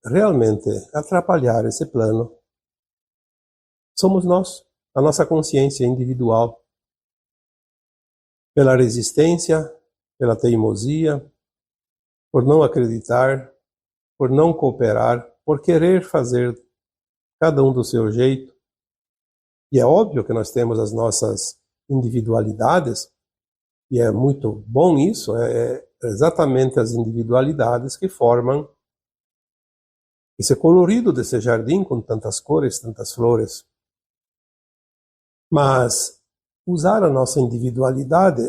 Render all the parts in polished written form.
realmente atrapalhar esse plano somos nós, a nossa consciência individual, pela resistência, pela teimosia, por não acreditar, por não cooperar, por querer fazer cada um do seu jeito. E é óbvio que nós temos as nossas individualidades, e é muito bom isso, é exatamente as individualidades que formam esse colorido desse jardim com tantas cores, tantas flores. Mas usar a nossa individualidade,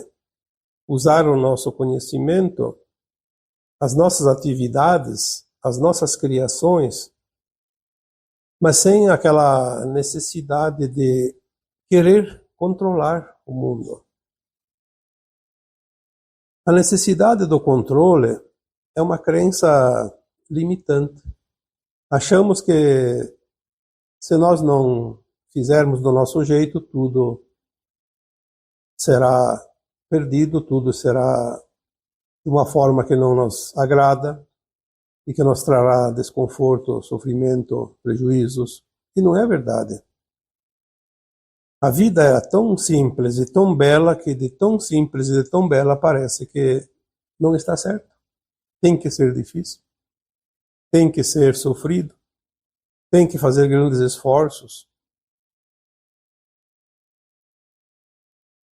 usar o nosso conhecimento, as nossas atividades, as nossas criações, mas sem aquela necessidade de querer controlar o mundo. A necessidade do controle é uma crença limitante. Achamos que se nós não fizermos do nosso jeito, tudo será perdido, tudo será de uma forma que não nos agrada e que nos trará desconforto, sofrimento, prejuízos. E não é verdade. A vida é tão simples e tão bela que de tão simples e de tão bela parece que não está certo. Tem que ser difícil. Tem que ser sofrido. Tem que fazer grandes esforços.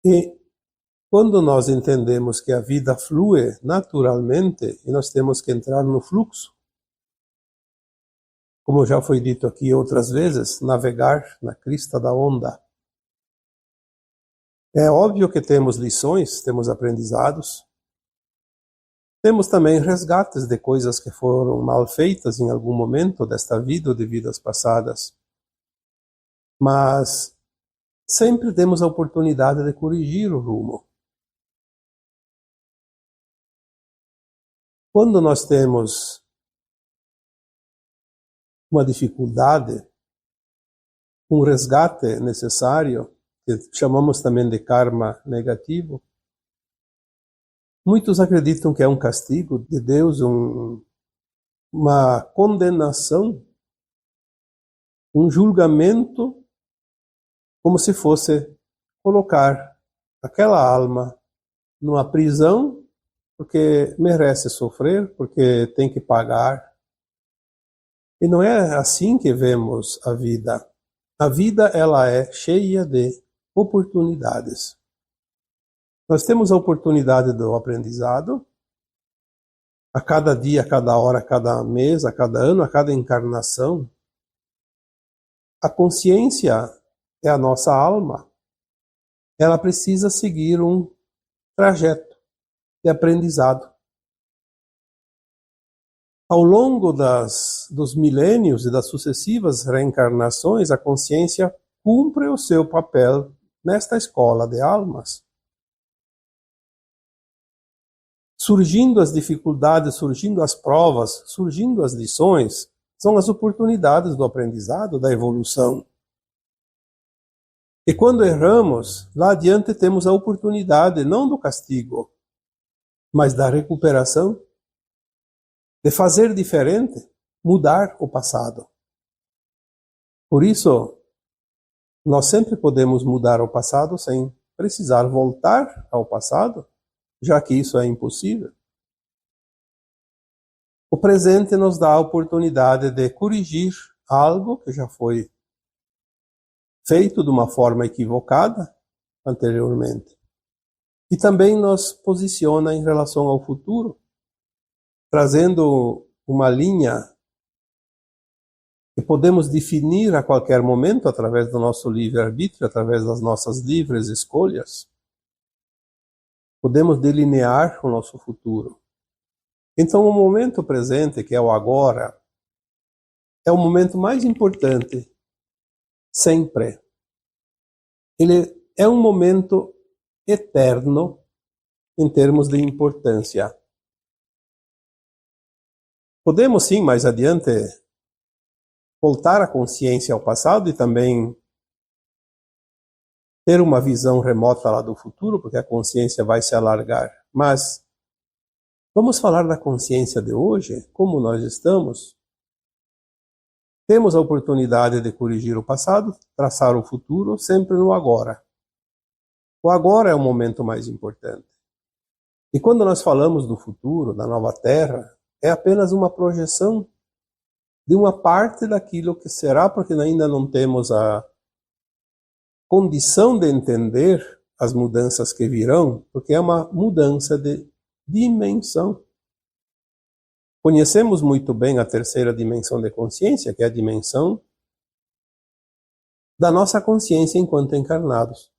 E quando nós entendemos que a vida flui naturalmente e nós temos que entrar no fluxo, como já foi dito aqui outras vezes, navegar na crista da onda. É óbvio que temos lições, temos aprendizados, temos também resgates de coisas que foram mal feitas em algum momento desta vida ou de vidas passadas. Mas sempre temos a oportunidade de corrigir o rumo. Quando nós temos uma dificuldade, um resgate necessário, que chamamos também de karma negativo, muitos acreditam que é um castigo de Deus, uma condenação, um julgamento, como se fosse colocar aquela alma numa prisão, porque merece sofrer, porque tem que pagar. E não é assim que vemos a vida. A vida, ela é cheia de oportunidades. Nós temos a oportunidade do aprendizado, a cada dia, a cada hora, a cada mês, a cada ano, a cada encarnação. A consciência é a nossa alma. Ela precisa seguir um trajeto de aprendizado. Ao longo dos milênios e das sucessivas reencarnações, a consciência cumpre o seu papel nesta escola de almas. Surgindo as dificuldades, surgindo as provas, surgindo as lições, são as oportunidades do aprendizado, da evolução. E quando erramos, lá adiante temos a oportunidade, não do castigo, mas da recuperação, de fazer diferente, mudar o passado. Por isso, nós sempre podemos mudar o passado sem precisar voltar ao passado, já que isso é impossível. O presente nos dá a oportunidade de corrigir algo que já foi feito de uma forma equivocada anteriormente. E também nos posiciona em relação ao futuro, trazendo uma linha que podemos definir a qualquer momento através do nosso livre-arbítrio, através das nossas livres escolhas. Podemos delinear o nosso futuro. Então, o momento presente, que é o agora, é o momento mais importante, sempre. Ele é um momento eterno em termos de importância. Podemos sim, mais adiante, voltar a consciência ao passado e também ter uma visão remota lá do futuro, porque a consciência vai se alargar. Mas Vamos falar da consciência de hoje, como nós estamos. Temos a oportunidade de corrigir o passado, traçar o futuro, sempre no agora. O agora é o momento mais importante. E quando nós falamos do futuro, da nova Terra, é apenas uma projeção de uma parte daquilo que será, porque ainda não temos a condição de entender as mudanças que virão, porque é uma mudança de dimensão. Conhecemos muito bem a terceira dimensão de consciência, que é a dimensão da nossa consciência enquanto encarnados.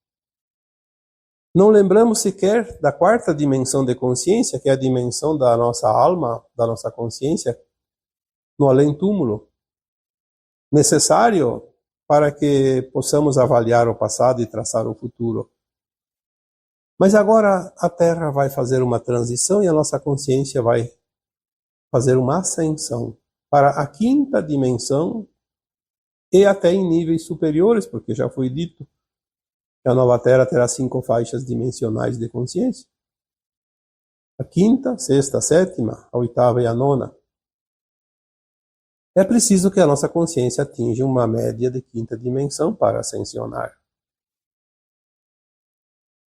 Não lembramos sequer da quarta dimensão de consciência, que é a dimensão da nossa alma, da nossa consciência, no além-túmulo, necessário para que possamos avaliar o passado e traçar o futuro. Mas agora a Terra vai fazer uma transição e a nossa consciência vai fazer uma ascensão para a quinta dimensão e até em níveis superiores, porque já foi dito que a nova Terra terá 5 faixas dimensionais de consciência. A quinta, sexta, a sétima, a oitava e a nona. É preciso que a nossa consciência atinja uma média de quinta dimensão para ascensionar.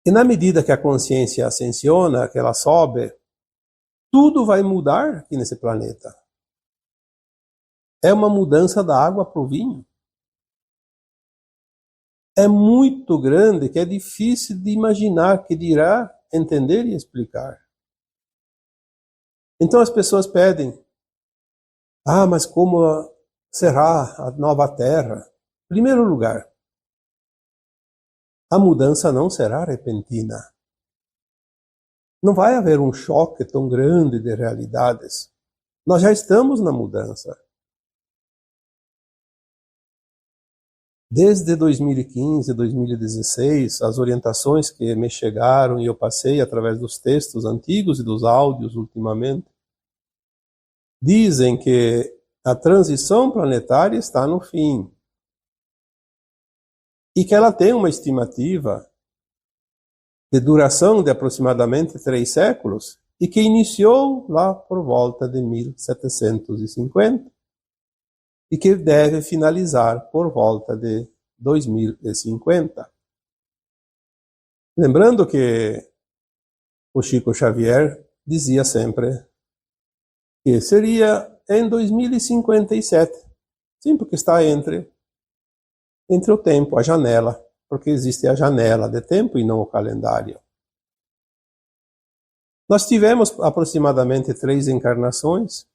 E na medida que a consciência ascensiona, que ela sobe, tudo vai mudar aqui nesse planeta. É uma mudança da água para o vinho. É muito grande que é difícil de imaginar, que dirá entender e explicar. Então as pessoas pedem, mas como será a nova Terra? Em primeiro lugar, a mudança não será repentina. Não vai haver um choque tão grande de realidades. Nós já estamos na mudança. Desde 2015, 2016, as orientações que me chegaram e eu passei através dos textos antigos e dos áudios ultimamente, dizem que a transição planetária está no fim. E que ela tem uma estimativa de duração de aproximadamente 3 séculos e que iniciou lá por volta de 1750 e que deve finalizar por volta de 2050. Lembrando que o Chico Xavier dizia sempre que seria em 2057. Sim, porque está entre o tempo, a janela, porque existe a janela de tempo e não o calendário. Nós tivemos aproximadamente 3 encarnações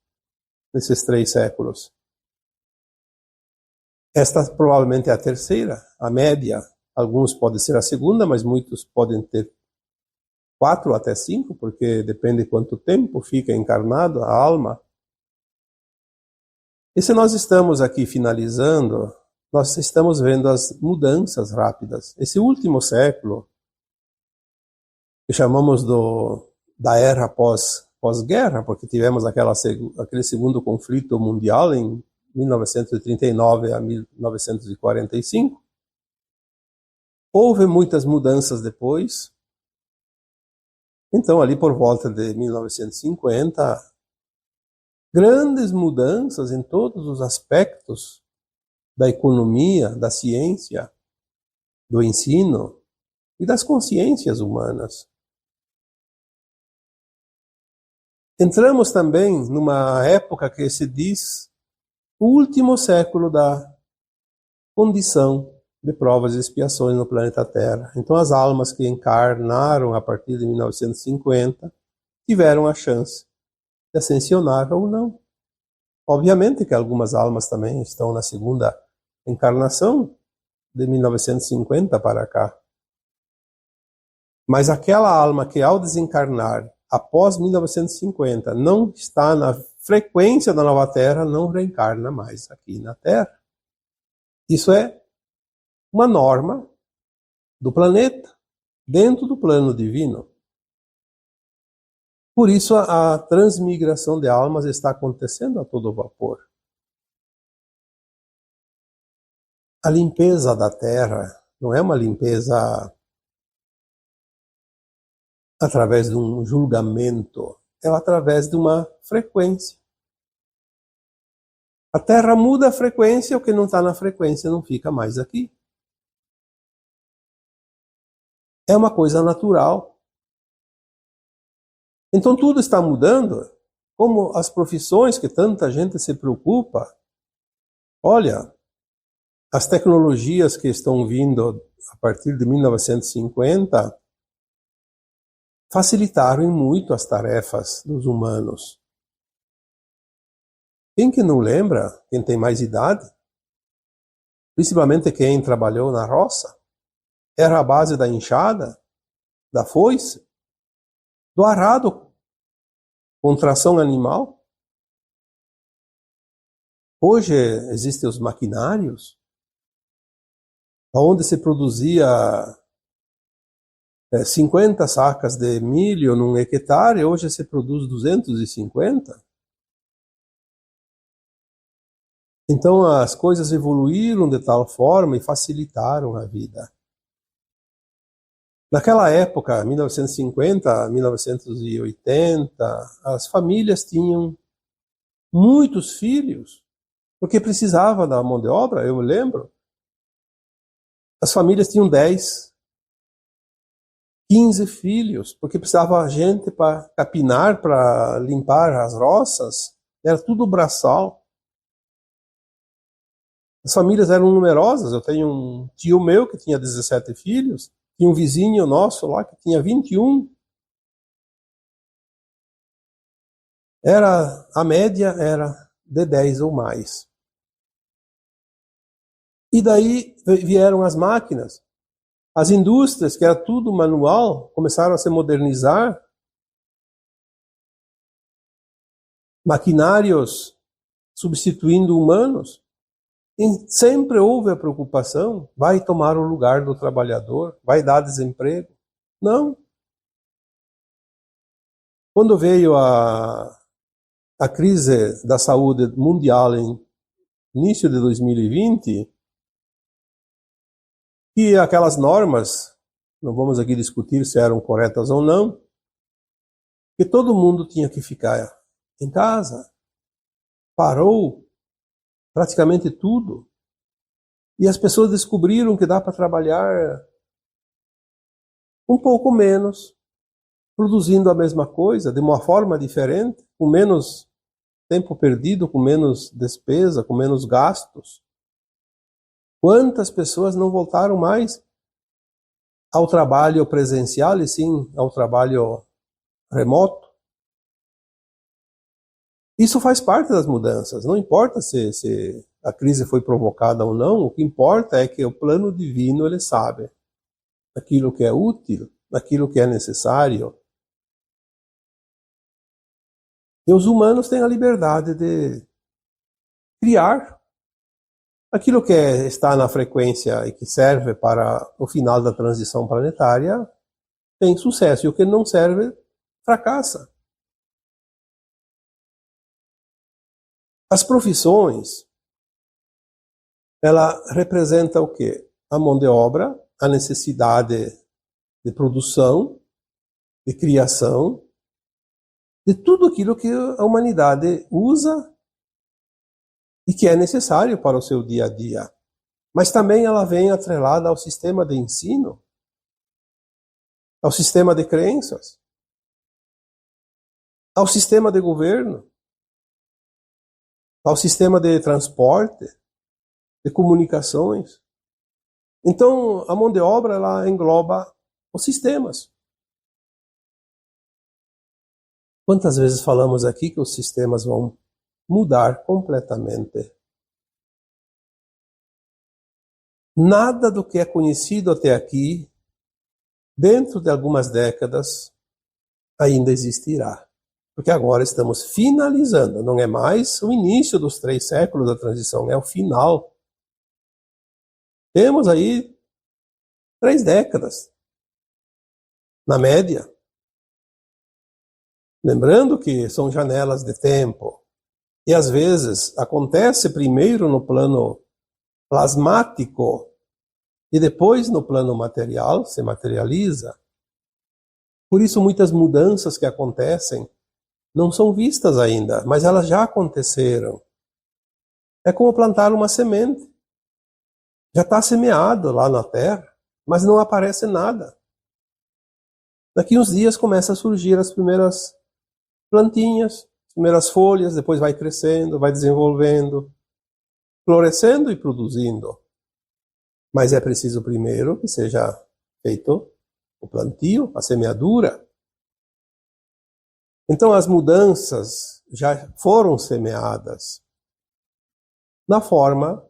nesses 3 séculos. Esta provavelmente é a terceira, a média. Alguns podem ser a segunda, mas muitos podem ter 4 até 5, porque depende de quanto tempo fica encarnado a alma. E se nós estamos aqui finalizando, nós estamos vendo as mudanças rápidas. Esse último século, que chamamos da era pós-guerra, porque tivemos aquele segundo conflito mundial em 1939 a 1945. Houve muitas mudanças depois. Então, ali por volta de 1950, grandes mudanças em todos os aspectos da economia, da ciência, do ensino e das consciências humanas. Entramos também numa época que se diz o último século da condição de provas e expiações no planeta Terra. Então as almas que encarnaram a partir de 1950 tiveram a chance de ascensionar ou não. Obviamente que algumas almas também estão na segunda encarnação de 1950 para cá. Mas aquela alma que ao desencarnar após 1950 não está na frequência da nova Terra, não reencarna mais aqui na Terra. Isso é uma norma do planeta, dentro do plano divino. Por isso a transmigração de almas está acontecendo a todo vapor. A limpeza da Terra não é uma limpeza através de um julgamento é através de uma frequência. A Terra muda a frequência, o que não está na frequência não fica mais aqui. É uma coisa natural. Então tudo está mudando, como as profissões que tanta gente se preocupa. Olha, as tecnologias que estão vindo a partir de 1950 facilitaram muito as tarefas dos humanos. Quem que não lembra, quem tem mais idade, principalmente quem trabalhou na roça, era a base da enxada, da foice, do arado com tração animal. Hoje existem os maquinários, onde se produzia 50 sacas de milho num hectare, hoje se produz 250. Então as coisas evoluíram de tal forma e facilitaram a vida. Naquela época, 1950, 1980, as famílias tinham muitos filhos, porque precisava da mão de obra, eu me lembro. As famílias tinham 10, 15 filhos, porque precisava gente para capinar, para limpar as roças, era tudo braçal. As famílias eram numerosas, eu tenho um tio meu que tinha 17 filhos, tinha um vizinho nosso lá que tinha 21. A média era de 10 ou mais. E daí vieram as máquinas. As indústrias, que era tudo manual, começaram a se modernizar. Maquinários substituindo humanos. E sempre houve a preocupação, vai tomar o lugar do trabalhador, vai dar desemprego. Não. Quando veio a crise da saúde mundial em início de 2020, e aquelas normas, não vamos aqui discutir se eram corretas ou não, que todo mundo tinha que ficar em casa, parou praticamente tudo. E as pessoas descobriram que dá para trabalhar um pouco menos, produzindo a mesma coisa, de uma forma diferente, com menos tempo perdido, com menos despesa, com menos gastos. Quantas pessoas não voltaram mais ao trabalho presencial e sim ao trabalho remoto? Isso faz parte das mudanças. Não importa se a crise foi provocada ou não, o que importa é que o plano divino ele sabe aquilo que é útil, aquilo que é necessário. E os humanos têm a liberdade de criar aquilo que está na frequência e que serve para o final da transição planetária tem sucesso, e o que não serve, fracassa. As profissões, ela representa o quê? A mão de obra, a necessidade de produção, de criação, de tudo aquilo que a humanidade usa e que é necessário para o seu dia a dia. Mas também ela vem atrelada ao sistema de ensino, ao sistema de crenças, ao sistema de governo, ao sistema de transporte, de comunicações. Então, a mão de obra ela engloba os sistemas. Quantas vezes falamos aqui que os sistemas vão mudar completamente? Nada do que é conhecido até aqui, dentro de algumas décadas, ainda existirá. Porque agora estamos finalizando, não é mais o início dos 3 séculos da transição, é o final. Temos aí 3 décadas, na média. Lembrando que são janelas de tempo. E às vezes acontece primeiro no plano plasmático e depois no plano material, se materializa. Por isso muitas mudanças que acontecem não são vistas ainda, mas elas já aconteceram. É como plantar uma semente. Já está semeado lá na terra, mas não aparece nada. Daqui uns dias começa a surgir as primeiras plantinhas, as primeiras folhas, depois vai crescendo, vai desenvolvendo, florescendo e produzindo. Mas é preciso primeiro que seja feito o plantio, a semeadura. Então as mudanças já foram semeadas na forma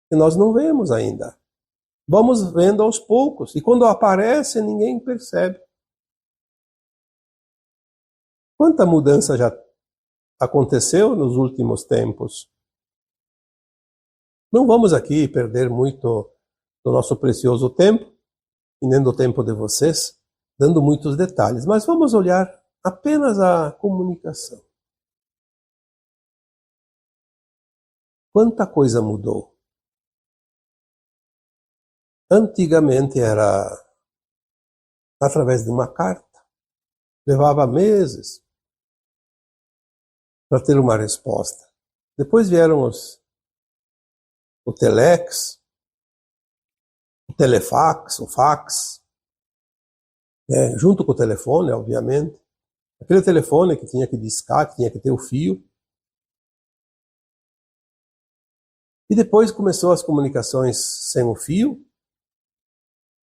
que nós não vemos ainda. Vamos vendo aos poucos. E quando aparece, ninguém percebe. Quanta mudança já aconteceu nos últimos tempos? Não vamos aqui perder muito do nosso precioso tempo, e nem do tempo de vocês, dando muitos detalhes, mas vamos olhar apenas a comunicação. Quanta coisa mudou. Antigamente era através de uma carta. Levava meses para ter uma resposta. Depois vieram o telex, o telefax, o fax, junto com o telefone, obviamente. Aquele telefone que tinha que discar, que tinha que ter o fio. E depois começou as comunicações sem o fio,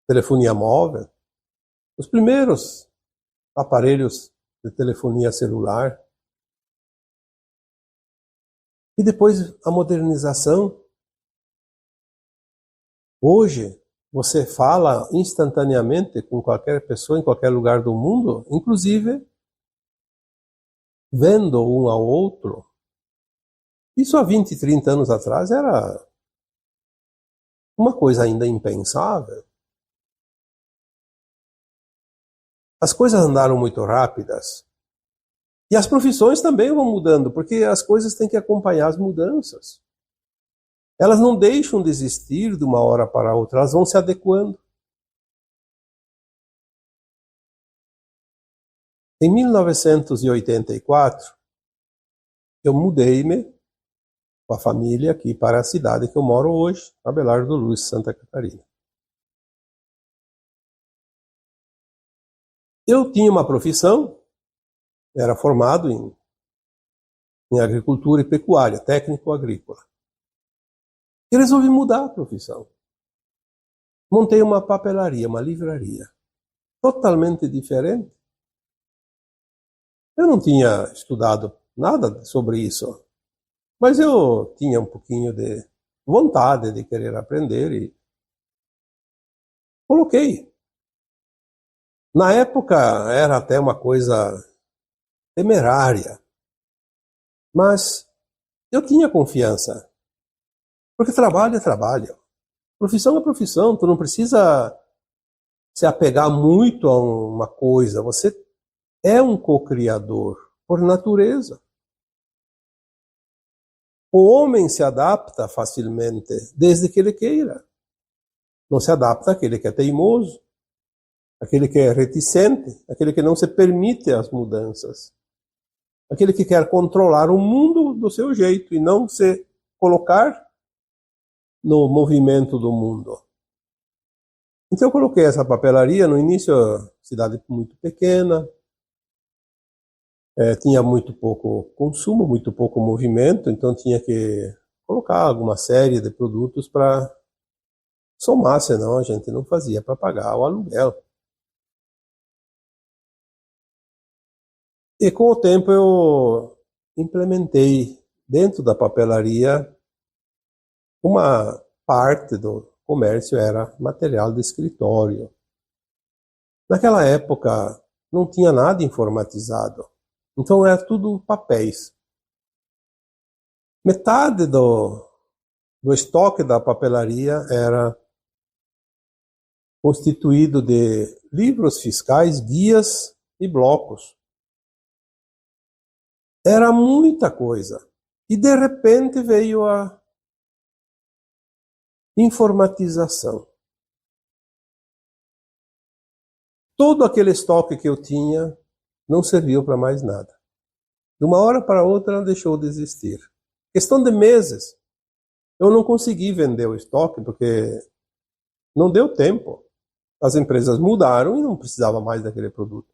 telefonia móvel, os primeiros aparelhos de telefonia celular. E depois a modernização. Hoje, você fala instantaneamente com qualquer pessoa em qualquer lugar do mundo, inclusive vendo um ao outro. Isso há 20, 30 anos atrás era uma coisa ainda impensável. As coisas andaram muito rápidas. E as profissões também vão mudando, porque as coisas têm que acompanhar as mudanças. Elas não deixam de existir de uma hora para outra, elas vão se adequando. Em 1984, eu mudei-me com a família aqui para a cidade que eu moro hoje, Abelardo do Luz, Santa Catarina. Eu tinha uma profissão, era formado em agricultura e pecuária, técnico agrícola. E resolvi mudar a profissão. Montei uma papelaria, uma livraria, totalmente diferente. Eu não tinha estudado nada sobre isso, mas eu tinha um pouquinho de vontade de querer aprender e coloquei. Na época era até uma coisa temerária, mas eu tinha confiança, porque trabalho é trabalho, profissão é profissão, tu não precisa se apegar muito a uma coisa, você é um co-criador por natureza. O homem se adapta facilmente, desde que ele queira. Não se adapta àquele que é teimoso, aquele que é reticente, aquele que não se permite as mudanças, aquele que quer controlar o mundo do seu jeito e não se colocar no movimento do mundo. Então eu coloquei essa papelaria, no início, cidade muito pequena, tinha muito pouco consumo, muito pouco movimento, então tinha que colocar alguma série de produtos para somar, senão a gente não fazia para pagar o aluguel. E com o tempo eu implementei dentro da papelaria uma parte do comércio era material de escritório. Naquela época não tinha nada informatizado, então era tudo papéis. Metade do estoque da papelaria era constituído de livros fiscais, guias e blocos. Era muita coisa. E de repente veio a informatização. Todo aquele estoque que eu tinha não serviu para mais nada. De uma hora para outra ela deixou de existir. Questão de meses. Eu não consegui vender o estoque porque não deu tempo. As empresas mudaram e não precisava mais daquele produto.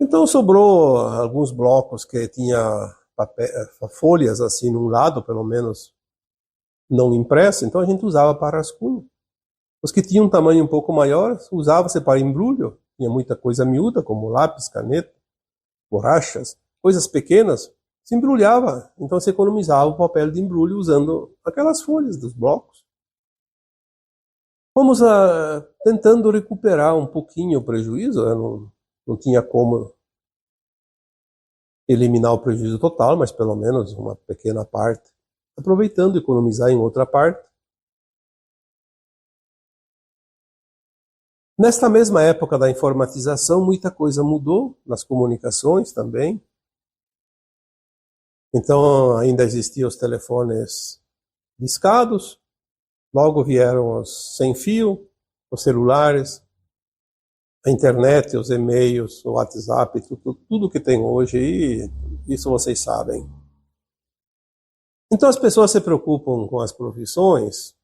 Então sobrou alguns blocos que tinha folhas assim num lado, pelo menos não impressa, então a gente usava para rascunho. Os que tinham um tamanho um pouco maior, usava-se para embrulho. Tinha muita coisa miúda, como lápis, caneta, borrachas, coisas pequenas, se embrulhava. Então se economizava o papel de embrulho usando aquelas folhas dos blocos. Fomos tentando recuperar um pouquinho o prejuízo, não tinha como eliminar o prejuízo total, mas pelo menos uma pequena parte, aproveitando economizar em outra parte. Nesta mesma época da informatização, muita coisa mudou nas comunicações também. Então ainda existiam os telefones discados, logo vieram os sem fio, os celulares, a internet, os e-mails, o WhatsApp, tudo que tem hoje, e isso vocês sabem. Então as pessoas se preocupam com as profissões,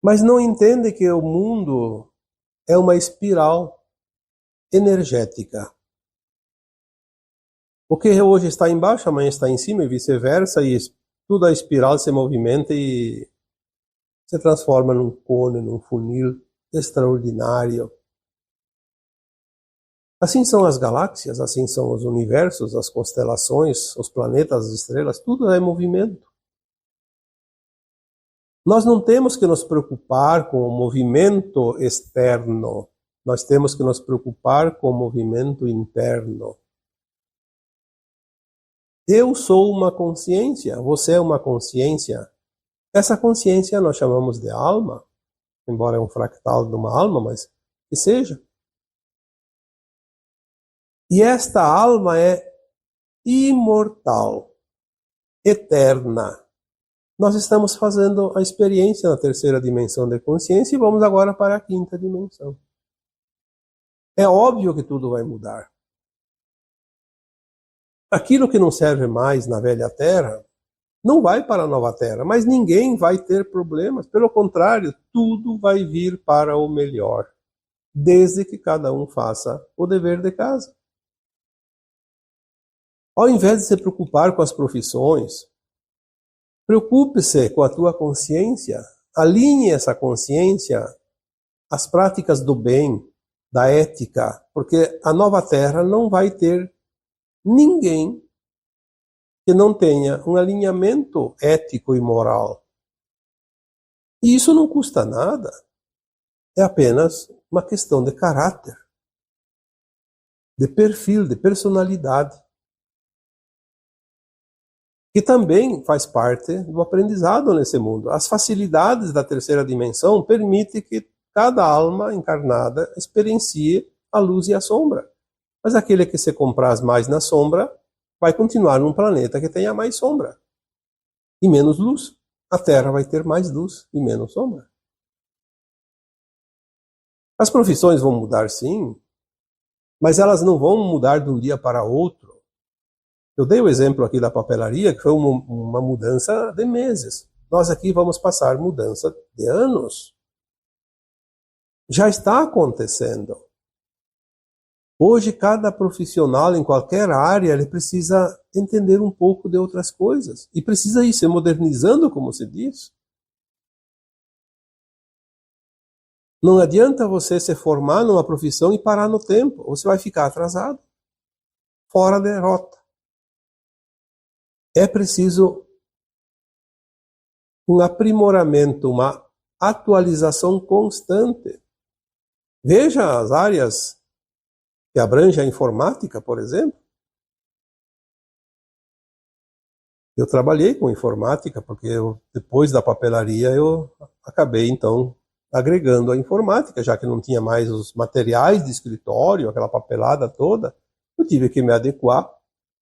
mas não entendem que o mundo é uma espiral energética. O que hoje está embaixo, amanhã está em cima e vice-versa, e toda a espiral se movimenta e se transforma num cone, num funil extraordinário. Assim são as galáxias, assim são os universos, as constelações, os planetas, as estrelas, tudo é movimento. Nós não temos que nos preocupar com o movimento externo, nós temos que nos preocupar com o movimento interno. Eu sou uma consciência, você é uma consciência. Essa consciência nós chamamos de alma, embora é um fractal de uma alma, mas que seja. E esta alma é imortal, eterna. Nós estamos fazendo a experiência na terceira dimensão de consciência e vamos agora para a quinta dimensão. É óbvio que tudo vai mudar. Aquilo que não serve mais na velha Terra não vai para a nova Terra, mas ninguém vai ter problemas. Pelo contrário, tudo vai vir para o melhor, desde que cada um faça o dever de casa. Ao invés de se preocupar com as profissões, preocupe-se com a tua consciência, alinhe essa consciência às práticas do bem, da ética, porque a nova Terra não vai ter ninguém que não tenha um alinhamento ético e moral. E isso não custa nada, é apenas uma questão de caráter, de perfil, de personalidade, que também faz parte do aprendizado nesse mundo. As facilidades da terceira dimensão permitem que cada alma encarnada experiencie a luz e a sombra. Mas aquele que se compraz mais na sombra vai continuar num planeta que tenha mais sombra e menos luz. A Terra vai ter mais luz e menos sombra. As profissões vão mudar sim, mas elas não vão mudar de um dia para outro. Eu dei o exemplo aqui da papelaria, que foi uma mudança de meses. Nós aqui vamos passar mudança de anos. Já está acontecendo. Hoje, cada profissional em qualquer área, ele precisa entender um pouco de outras coisas. E precisa ir se modernizando, como se diz. Não adianta você se formar numa profissão e parar no tempo. Você vai ficar atrasado. Fora de rota. É preciso um aprimoramento, uma atualização constante. Veja as áreas que abrangem a informática, por exemplo. Eu trabalhei com informática, porque depois da papelaria eu acabei, então, agregando a informática, já que não tinha mais os materiais de escritório, aquela papelada toda, eu tive que me adequar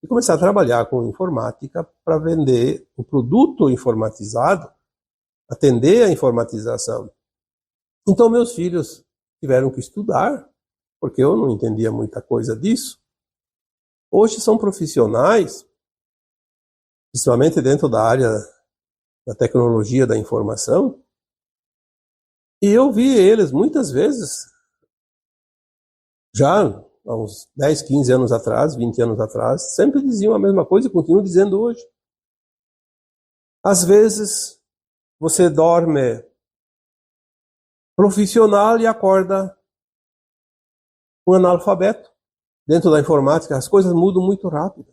e começar a trabalhar com informática para vender o produto informatizado, atender a informatização. Então meus filhos tiveram que estudar, porque eu não entendia muita coisa disso. Hoje são profissionais, principalmente dentro da área da tecnologia da informação, e eu vi eles muitas vezes, já há uns 10, 15 anos atrás, 20 anos atrás, sempre diziam a mesma coisa e continuam dizendo hoje. Às vezes, você dorme profissional e acorda um analfabeto. Dentro da informática, as coisas mudam muito rápido.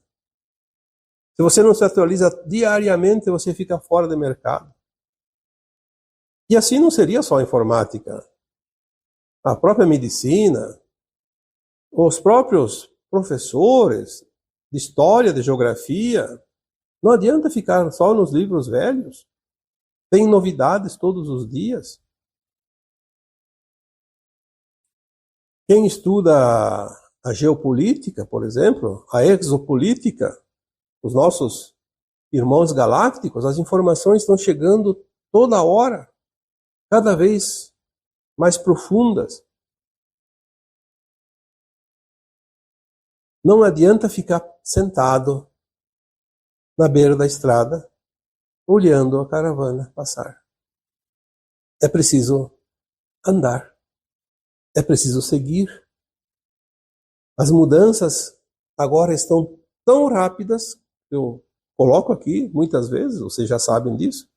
Se você não se atualiza diariamente, você fica fora do mercado. E assim não seria só a informática. A própria medicina, os próprios professores de história, de geografia, não adianta ficar só nos livros velhos. Tem novidades todos os dias. Quem estuda a geopolítica, por exemplo, a exopolítica, os nossos irmãos galácticos, as informações estão chegando toda hora, cada vez mais profundas. Não adianta ficar sentado na beira da estrada, olhando a caravana passar. É preciso andar. É preciso seguir. As mudanças agora estão tão rápidas, eu coloco aqui muitas vezes, vocês já sabem disso.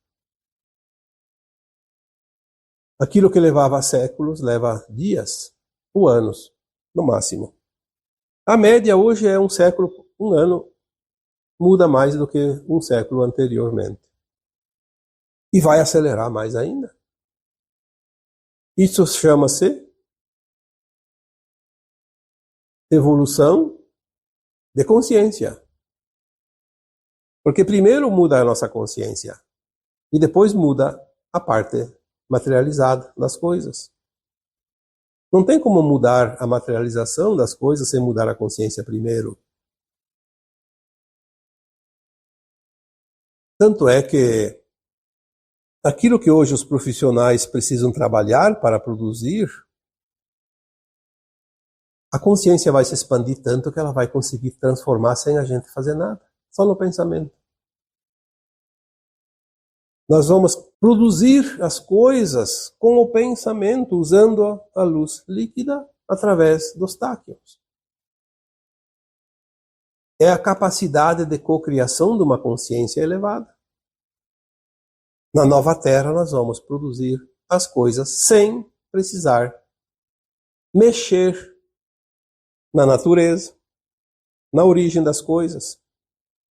Aquilo que levava séculos leva dias ou anos, no máximo. A média hoje é um século, um ano muda mais do que um século anteriormente. E vai acelerar mais ainda. Isso chama-se evolução de consciência. Porque primeiro muda a nossa consciência e depois muda a parte materializada das coisas. Não tem como mudar a materialização das coisas sem mudar a consciência primeiro. Tanto é que aquilo que hoje os profissionais precisam trabalhar para produzir, a consciência vai se expandir tanto que ela vai conseguir transformar sem a gente fazer nada, só no pensamento. Nós vamos produzir as coisas com o pensamento, usando a luz líquida através dos táquions. É a capacidade de cocriação de uma consciência elevada. Na nova Terra, nós vamos produzir as coisas sem precisar mexer na natureza, na origem das coisas.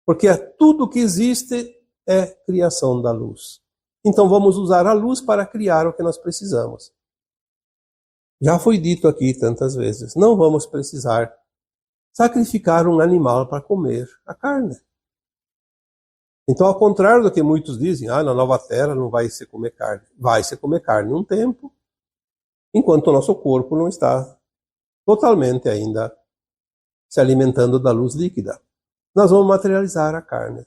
Porque tudo que existe é criação da luz. Então vamos usar a luz para criar o que nós precisamos. Já foi dito aqui tantas vezes, não vamos precisar sacrificar um animal para comer a carne. Então, ao contrário do que muitos dizem, na nova terra não vai se comer carne. Vai se comer carne um tempo, enquanto o nosso corpo não está totalmente ainda se alimentando da luz líquida. Nós vamos materializar a carne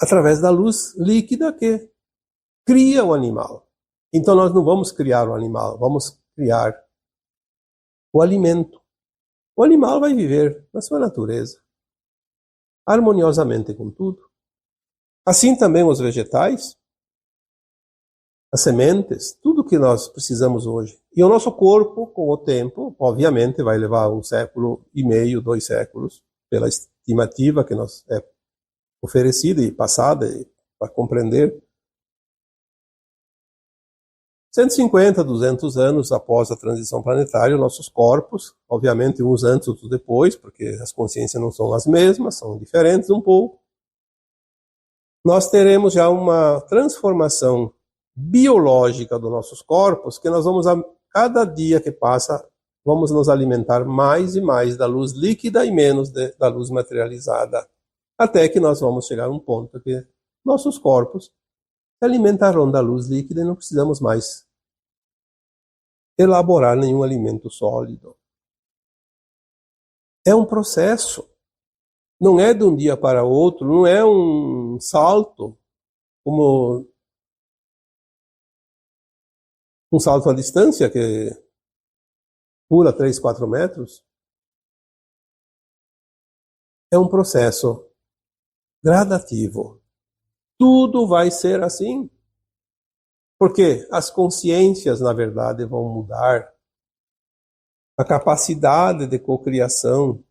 através da luz líquida que cria o animal. Então nós não vamos criar o animal, vamos criar o alimento. O animal vai viver na sua natureza, harmoniosamente com tudo. Assim também os vegetais, as sementes, tudo que nós precisamos hoje. E o nosso corpo, com o tempo, obviamente vai levar 1,5 século, 2 séculos, pela estimativa que nos é oferecida e passada para compreender. 150, 200 anos após a transição planetária, nossos corpos, obviamente uns antes, outros depois, porque as consciências não são as mesmas, são diferentes um pouco, nós teremos já uma transformação biológica dos nossos corpos, que nós vamos, a cada dia que passa, vamos nos alimentar mais e mais da luz líquida e menos da luz materializada, até que nós vamos chegar a um ponto que nossos corpos se alimentarão da luz líquida e não precisamos mais elaborar nenhum alimento sólido. É um processo. Não é de um dia para outro, não é um salto, como um salto à distância que pula 3, 4 metros. é um processo gradativo. Tudo vai ser assim. Porque as consciências, na verdade, vão mudar. A capacidade de cocriação,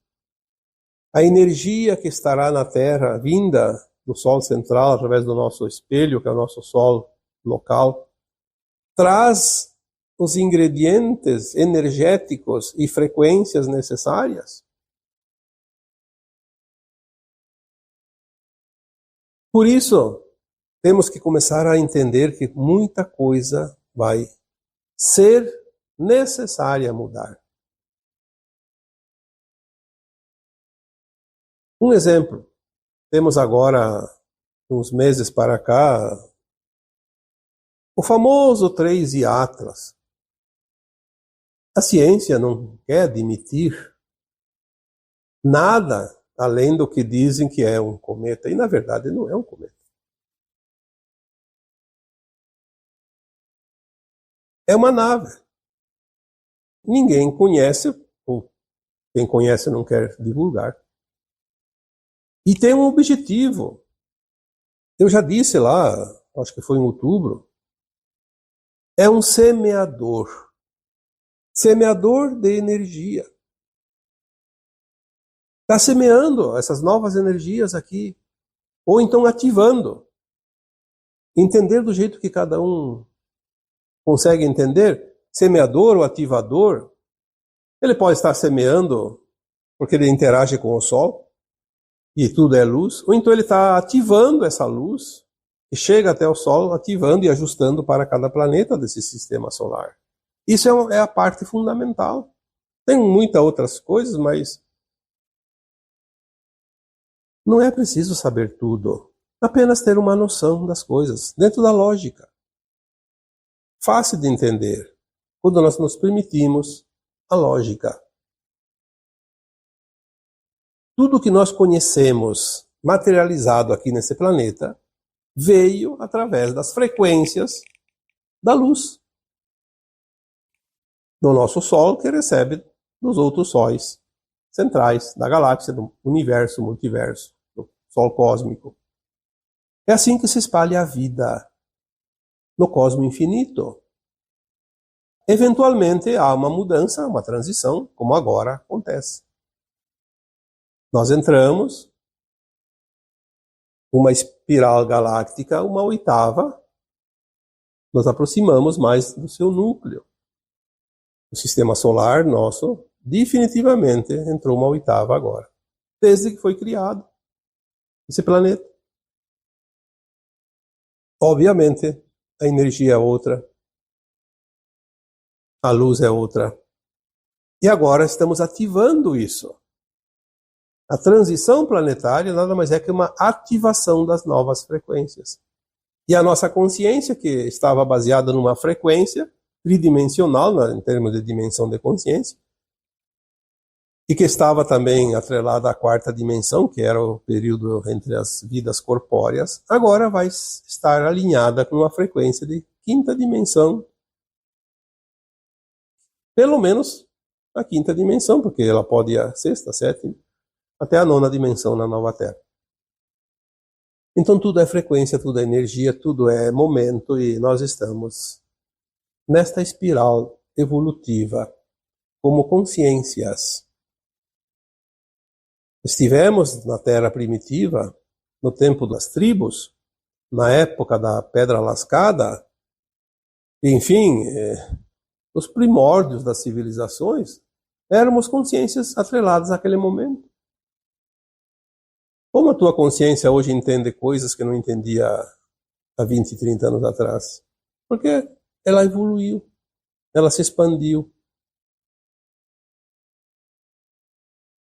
a energia que estará na Terra, vinda do Sol central, através do nosso espelho, que é o nosso Sol local, traz os ingredientes energéticos e frequências necessárias. Por isso, temos que começar a entender que muita coisa vai ser necessária mudar. Um exemplo, temos agora, uns meses para cá, o famoso 3 Atlas. A ciência não quer admitir nada além do que dizem que é um cometa, e na verdade não é um cometa. É uma nave. Ninguém conhece, ou quem conhece não quer divulgar. E tem um objetivo. Eu já disse lá, acho que foi em outubro, é um semeador. Semeador de energia. Está semeando essas novas energias aqui. Ou então ativando. Entender do jeito que cada um consegue entender. Semeador ou ativador. Ele pode estar semeando porque ele interage com o Sol. E tudo é luz. Ou então ele está ativando essa luz. E chega até o Sol, ativando e ajustando para cada planeta desse sistema solar. Isso é a parte fundamental. Tem muitas outras coisas, mas não é preciso saber tudo. Apenas ter uma noção das coisas, dentro da lógica. Fácil de entender, quando nós nos permitimos a lógica. Tudo que nós conhecemos materializado aqui nesse planeta veio através das frequências da luz. Do nosso Sol, que recebe dos outros sóis centrais da galáxia, do universo, multiverso, do Sol cósmico. É assim que se espalha a vida no cosmo infinito. Eventualmente há uma mudança, uma transição, como agora acontece. Nós entramos uma espiral galáctica, uma oitava, nos aproximamos mais do seu núcleo. O sistema solar nosso definitivamente entrou uma oitava agora, desde que foi criado esse planeta. Obviamente, a energia é outra, a luz é outra. E agora estamos ativando isso. A transição planetária nada mais é que uma ativação das novas frequências. E a nossa consciência, que estava baseada numa frequência tridimensional, em termos de dimensão de consciência, e que estava também atrelada à quarta dimensão, que era o período entre as vidas corpóreas, agora vai estar alinhada com uma frequência de quinta dimensão. Pelo menos a quinta dimensão, porque ela pode ir a sexta, sétima, até a nona dimensão na nova Terra. Então tudo é frequência, tudo é energia, tudo é momento, e nós estamos nesta espiral evolutiva como consciências. Estivemos na Terra primitiva, no tempo das tribos, na época da pedra lascada, enfim, nos primórdios das civilizações, éramos consciências atreladas àquele momento. Como a tua consciência hoje entende coisas que não entendia há 20, 30 anos atrás? Porque ela evoluiu, ela se expandiu.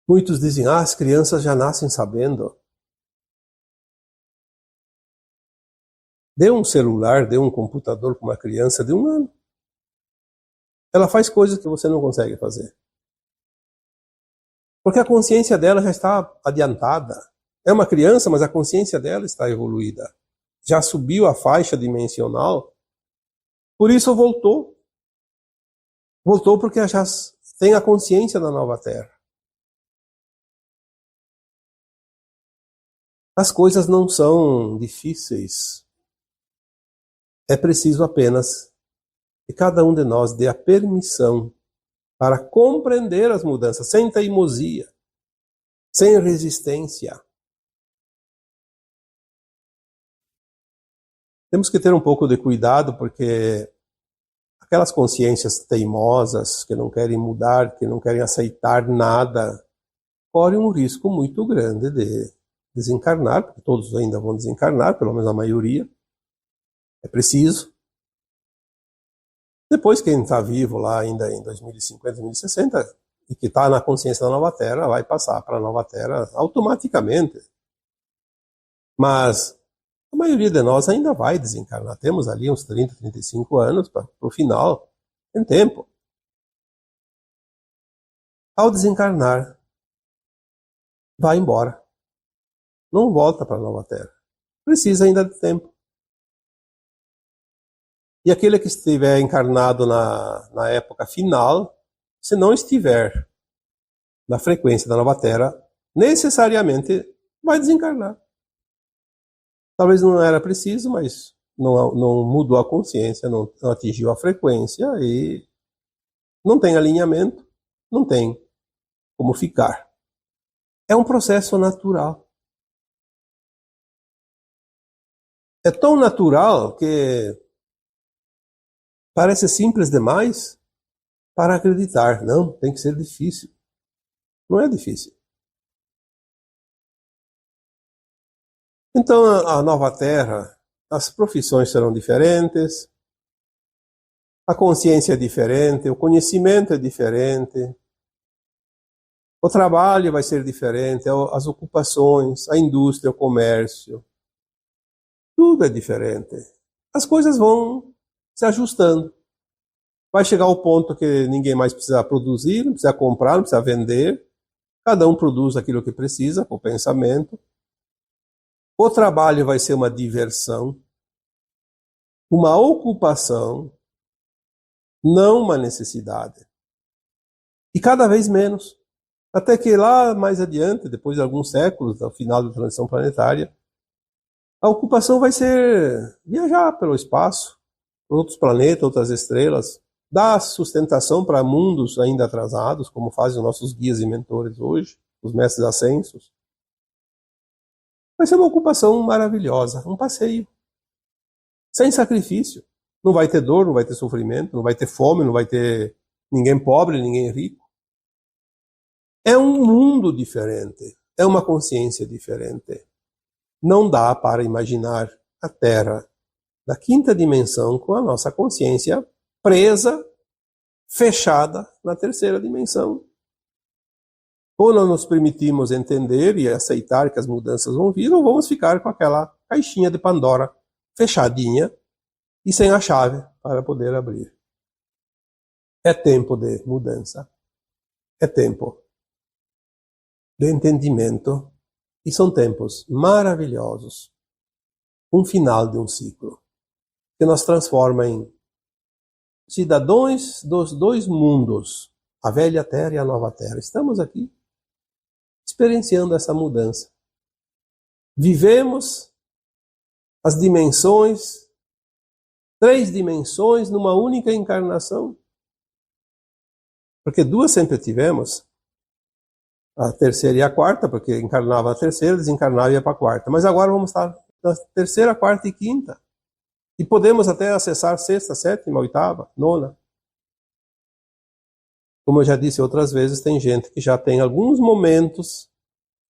Muitos dizem, as crianças já nascem sabendo. Dê um celular, dê um computador para uma criança de 1 ano. Ela faz coisas que você não consegue fazer. Porque a consciência dela já está adiantada. É uma criança, mas a consciência dela está evoluída. Já subiu a faixa dimensional. Por isso voltou. Voltou porque já tem a consciência da nova Terra. As coisas não são difíceis. É preciso apenas que cada um de nós dê a permissão para compreender as mudanças, sem teimosia, sem resistência. Temos que ter um pouco de cuidado, porque aquelas consciências teimosas, que não querem mudar, que não querem aceitar nada, correm um risco muito grande de desencarnar, porque todos ainda vão desencarnar, pelo menos a maioria. É preciso. Depois, quem está vivo lá ainda em 2050, 2060, e que está na consciência da nova Terra, vai passar para a nova Terra automaticamente. Mas a maioria de nós ainda vai desencarnar. Temos ali uns 30, 35 anos para o final. Tem tempo. Ao desencarnar, vai embora. Não volta para a nova Terra. Precisa ainda de tempo. E aquele que estiver encarnado na época final, se não estiver na frequência da nova Terra, necessariamente vai desencarnar. Talvez não era preciso, mas não mudou a consciência, não atingiu a frequência e não tem alinhamento, não tem como ficar. É um processo natural. É tão natural que parece simples demais para acreditar. Não, tem que ser difícil. Não é difícil. Então, a nova Terra, as profissões serão diferentes, a consciência é diferente, o conhecimento é diferente, o trabalho vai ser diferente, as ocupações, a indústria, o comércio, tudo é diferente. As coisas vão se ajustando. Vai chegar ao ponto que ninguém mais precisa produzir, não precisa comprar, não precisa vender. Cada um produz aquilo que precisa, com o pensamento. O trabalho vai ser uma diversão, uma ocupação, não uma necessidade. E cada vez menos. Até que lá mais adiante, depois de alguns séculos, ao final da transição planetária, a ocupação vai ser viajar pelo espaço, outros planetas, outras estrelas, dar sustentação para mundos ainda atrasados, como fazem os nossos guias e mentores hoje, os mestres ascensos. Vai ser uma ocupação maravilhosa, um passeio, sem sacrifício. Não vai ter dor, não vai ter sofrimento, não vai ter fome, não vai ter ninguém pobre, ninguém rico. É um mundo diferente, é uma consciência diferente. Não dá para imaginar a Terra da quinta dimensão com a nossa consciência presa, fechada na terceira dimensão. Ou não nos permitimos entender e aceitar que as mudanças vão vir, ou vamos ficar com aquela caixinha de Pandora fechadinha e sem a chave para poder abrir. É tempo de mudança. É tempo de entendimento. E são tempos maravilhosos. Um final de um ciclo que nos transforma em cidadãos dos dois mundos, a velha Terra e a nova Terra. Estamos aqui experienciando essa mudança. Vivemos as dimensões, 3 dimensões numa única encarnação. Porque 2 sempre tivemos, a terceira e a quarta, porque encarnava a terceira, desencarnava e ia para a quarta. Mas agora vamos estar na terceira, quarta e quinta. E podemos até acessar sexta, sétima, oitava, nona. Como eu já disse outras vezes, tem gente que já tem alguns momentos,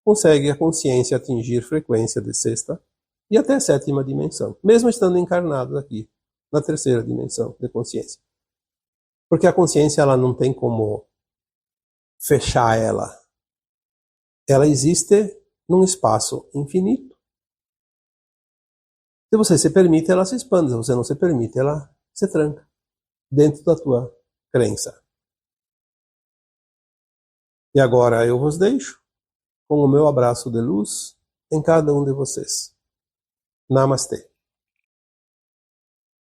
consegue a consciência atingir frequência de sexta e até sétima dimensão, mesmo estando encarnados aqui, na terceira dimensão de consciência. Porque a consciência ela não tem como fechar ela. Ela existe num espaço infinito. Se você se permite, ela se expande. Se você não se permite, ela se tranca dentro da tua crença. E agora eu vos deixo com o meu abraço de luz em cada um de vocês. Namastê.